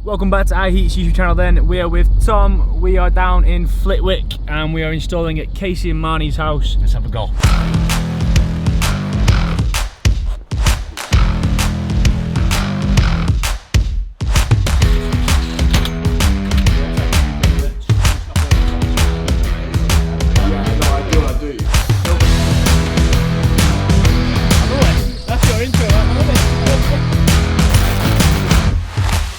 Welcome back to iHeat's YouTube channel then. We are with Tom, we are down in Flitwick and we are installing at Casey and Marnie's house. Let's have a go.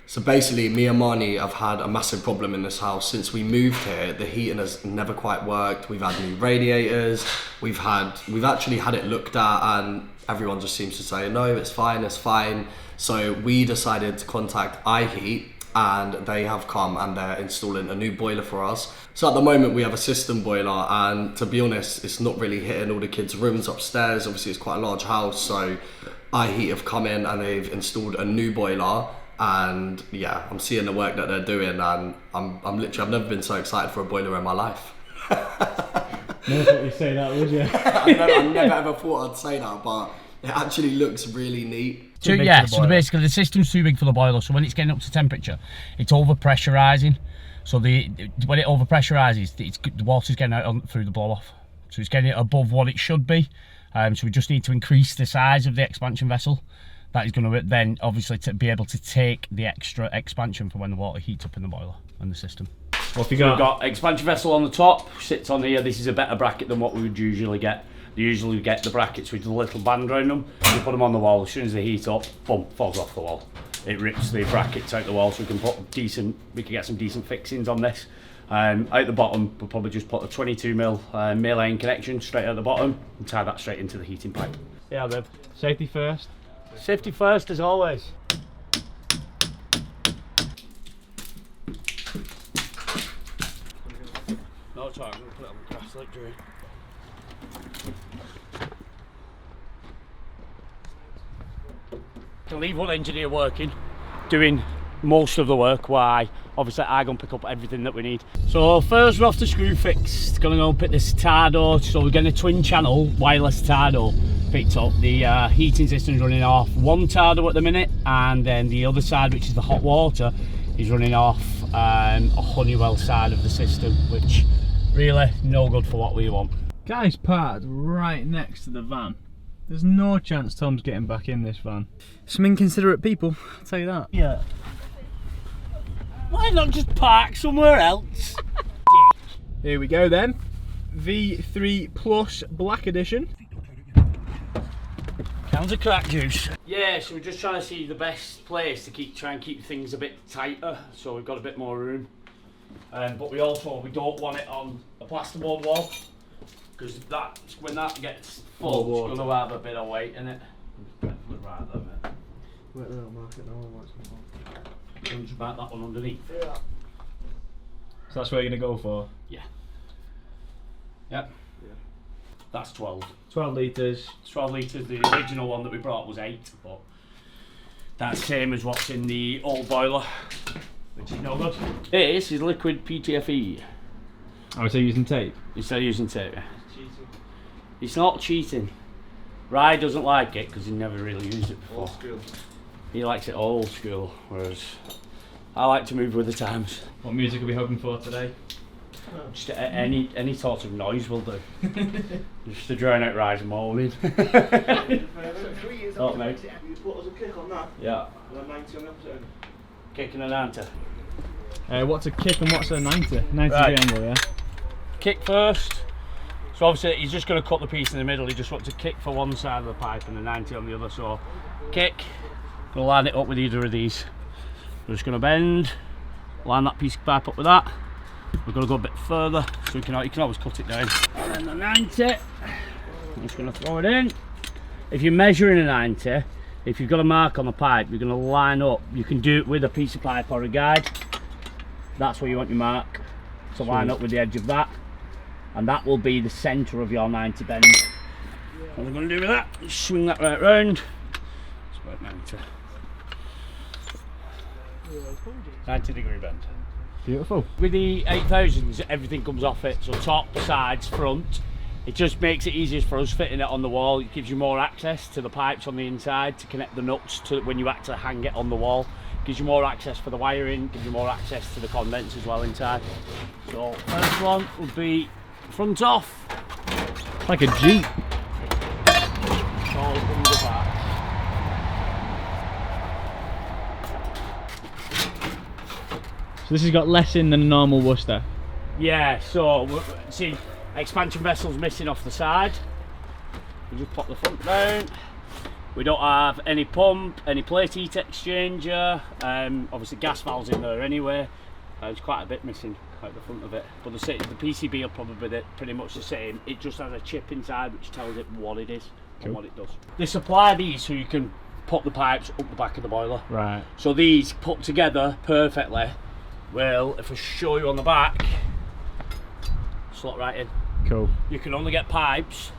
So basically, me and Marnie have had a massive problem in this house since we moved here. The heating has never quite worked. We've had new radiators. We've actually had it looked at, and everyone just seems to say no, it's fine, it's fine. So we decided to contact iHeat, and they have come and they're installing a new boiler for us. So at the moment we have a system boiler, and to be honest, it's not really hitting all the kids' rooms upstairs. Obviously, it's quite a large house, so iHeat have come in and they've installed a new boiler. And yeah, I'm seeing the work that they're doing, and I'm literally, I've never been so excited for a boiler in my life. Never thought you'd say that, would you? I never ever thought I'd say that, but it actually looks really neat. So basically the system's too big for the boiler, so when it's getting up to temperature, it's over pressurising. So when it over pressurizes, the water's getting out through the blow off. So it's getting it above what it should be. So we just need to increase the size of the expansion vessel. That is going to then obviously to be able to take the extra expansion for when the water heats up in the boiler and the system. What have you got? We've got expansion vessel on the top, sits on here. This is a better bracket than what we would usually get. You usually get the brackets with a little band around them. You put them on the wall, as soon as they heat up, boom, falls off the wall. It rips the brackets out the wall, so we can get some decent fixings on this. Out the bottom, we'll probably just put a 22mm male iron connection straight out the bottom and tie that straight into the heating pipe. Yeah, babe. Safety first. Safety first, as always. No, it's alright, I'm going to put it on the grass like doing. Can leave one engineer working, doing most of the work, why obviously I go and pick up everything that we need. So first we're off the screw fix, gonna go and pick this Tardo. So we're getting a twin channel wireless Tardo picked up. The heating system's running off one Tardo at the minute, and then the other side, which is the hot water, is running off a Honeywell side of the system, which really no good for what we want. Guy's parked right next to the van. There's no chance Tom's getting back in this van. Some inconsiderate people, I'll tell you that. Yeah. Why not just park somewhere else? Here we go then. V3 Plus Black Edition. Cans of crack juice. Yeah, so we're just trying to see the best place to try and keep things a bit tighter, so we've got a bit more room. But we don't want it on a plasterboard wall, because when that gets full, it's going to have a bit of weight in it. Just about that one underneath. Yeah. So that's where you're going to go for? Yeah. Yep. Yeah. That's 12. 12 litres. 12 litres. The original one that we brought was 8, but that's same as what's in the old boiler, which is no good. This is liquid PTFE. Oh, so you're using tape? Instead of using tape, yeah. Cheating. It's not cheating. Rye doesn't like it because he never really used it before. Old school. He likes it old school, whereas I like to move with the times. What music are we hoping for today? Just any sort of noise will do. Just to drown out Rye's moaning. Oh, mate. You put us a kick on that? Yeah. And a 90 on the episode. Kick and a 90. What's a kick and what's a 90? 90 right. angle, yeah? Kick first. So obviously he's just going to cut the piece in the middle. He just wants to kick for one side of the pipe and a 90 on the other. So kick. Going to line it up with either of these. We're just going to bend, line that piece of pipe up with that. We're going to go a bit further, so you can always cut it down. And then the 90, I'm just going to throw it in. If you're measuring a 90, if you've got a mark on the pipe, you're going to line up. You can do it with a piece of pipe or a guide. That's where you want your mark. So line up with the edge of that, and that will be the centre of your 90 bend. What we're going to do with that, swing that right round. It's about 90. 90-degree bend. Beautiful. With the 8000s, everything comes off it, so top, sides, front. It just makes it easier for us fitting it on the wall. It gives you more access to the pipes on the inside to connect the nuts to when you actually hang it on the wall. gives you more access for the wiring, gives you more access to the condenser as well inside. So first one would be front off. It's like a Jeep. All comes apart. So this has got less in than a normal Worcester. Yeah, so see, expansion vessel's missing off the side. We just pop the front down. We don't have any pump, any plate heat exchanger. Obviously gas valves in there anyway. There's quite a bit missing out the front of it, but the PCB will probably be pretty much the same. It just has a chip inside which tells it what it is and what it does. They supply these so you can put the pipes up the back of the boiler. Right. So these put together perfectly. Well, if I show you on the back, slot right in. Cool. You can only get pipes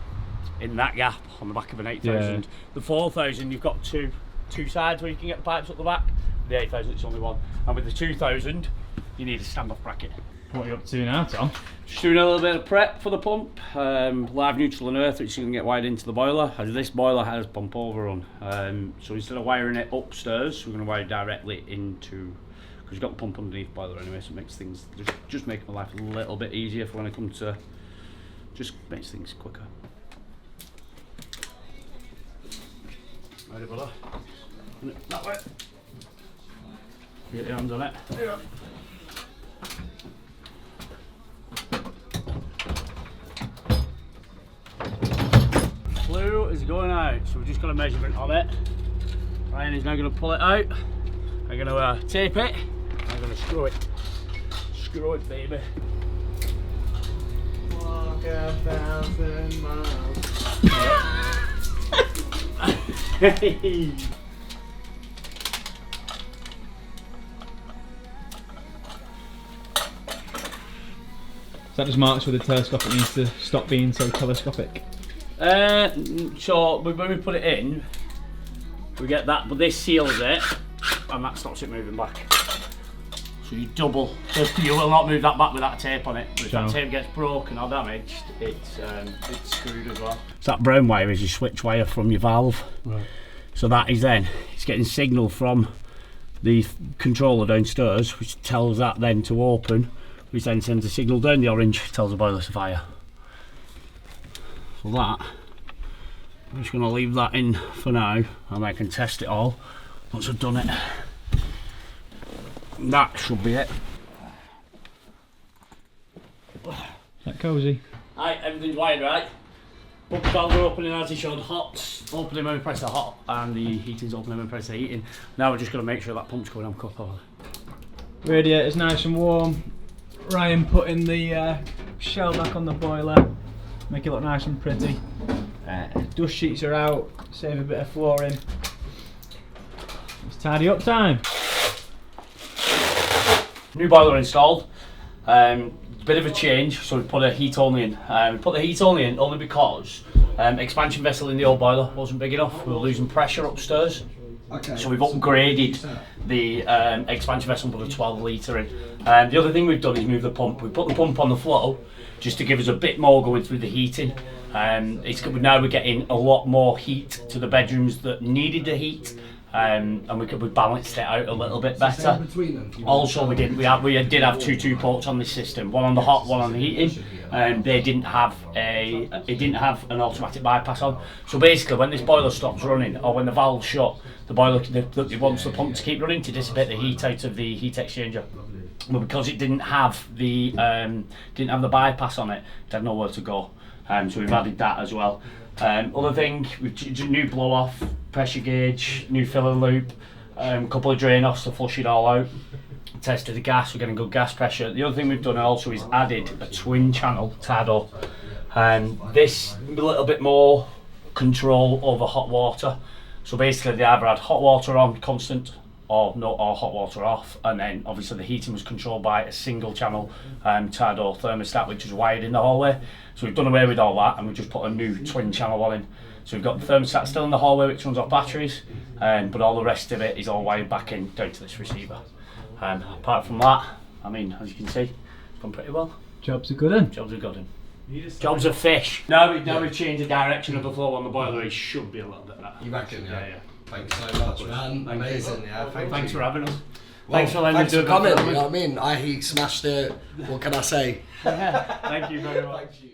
in that gap on the back of an 8000. Yeah. The 4000, you've got two sides where you can get the pipes up the back. The 8000, it's only one. And with the 2000, you need a standoff bracket. What are you up to now, Tom? Just doing a little bit of prep for the pump. Live, neutral and earth, which you can get wired into the boiler. As this boiler has pump overrun. So instead of wiring it upstairs, we're going to wire it directly into, because you've got the pump underneath the boiler anyway, so it makes things, just makes my life a little bit easier for when I come to, just makes things quicker. Ready, brother? That way. Get your hands on it. Yeah. Flue is going out, so we've just got a measurement of it. Ryan is now going to pull it out. I'm going to tape it. I'm going to screw it. Screw it, baby. Walk 1,000 miles. Is that just marks where the telescopic needs to stop being so telescopic? So when we put it in, we get that, but this seals it, and that stops it moving back. So you double. So you will not move that back with that tape on it. But if that tape gets broken or damaged, it's screwed as well. So that brown wire is your switch wire from your valve. Right. So that is then, it's getting signal from the controller downstairs, which tells that then to open, which then sends a signal down the orange, tells the boiler to fire. So that, I'm just going to leave that in for now, and I can test it all once I've done it. And that should be it. Is that cosy? Right, everything's wired right. Pump valves are opening as he showed, hot, opening when we press the hot, and the heating's opening when we press the heating. Now we're just going to make sure that pump's going on properly. Radiator's nice and warm. Ryan putting the shell back on the boiler, make it look nice and pretty. Dust sheets are out, save a bit of flooring. It's tidy up time. New boiler installed. Bit of a change, so we put a heat only in. We put the heat only in only because expansion vessel in the old boiler wasn't big enough. We were losing pressure upstairs. Okay. So we've upgraded the expansion vessel and put a 12 litre in. The other thing we've done is move the pump. We put the pump on the flow just to give us a bit more going through the heating. Now we're getting a lot more heat to the bedrooms that needed the heat. And we balanced it out a little bit better. Also, we did have two ports on this system, one on the hot, one on the heating, and it didn't have an automatic bypass on. So basically, when this boiler stops running or when the valve's shut, the boiler it wants the pump to keep running to dissipate the heat out of the heat exchanger. But because it didn't have the bypass on it, it had nowhere to go. So we've added that as well. Other thing, we've new blow off, pressure gauge, new filler loop, couple of drain offs to flush it all out. Tested the gas, we're getting good gas pressure. The other thing we've done also is added a twin channel TADO. This a little bit more control over hot water. So basically they either had hot water on constant or hot water off, and then obviously the heating was controlled by a single channel TADO thermostat which is wired in the hallway. So we've done away with all that and we've just put a new twin channel one in. So we've got the thermostat still in the hallway which runs off batteries, but all the rest of it is all wired back in down to this receiver. Apart from that, I mean, as you can see, it's gone pretty well. Jobs are good in. Jobs are good in. Jobs are fish. Now we've changed the direction of the flow on the boiler, it should be a little bit better. You reckon, yeah? Yeah. Thanks so much, man. Amazing, yeah. Thanks for having us. Well, Thanks for letting me do coming, it. you know what I mean? iHeat smashed it. What can I say? Thank you very much. Thank you.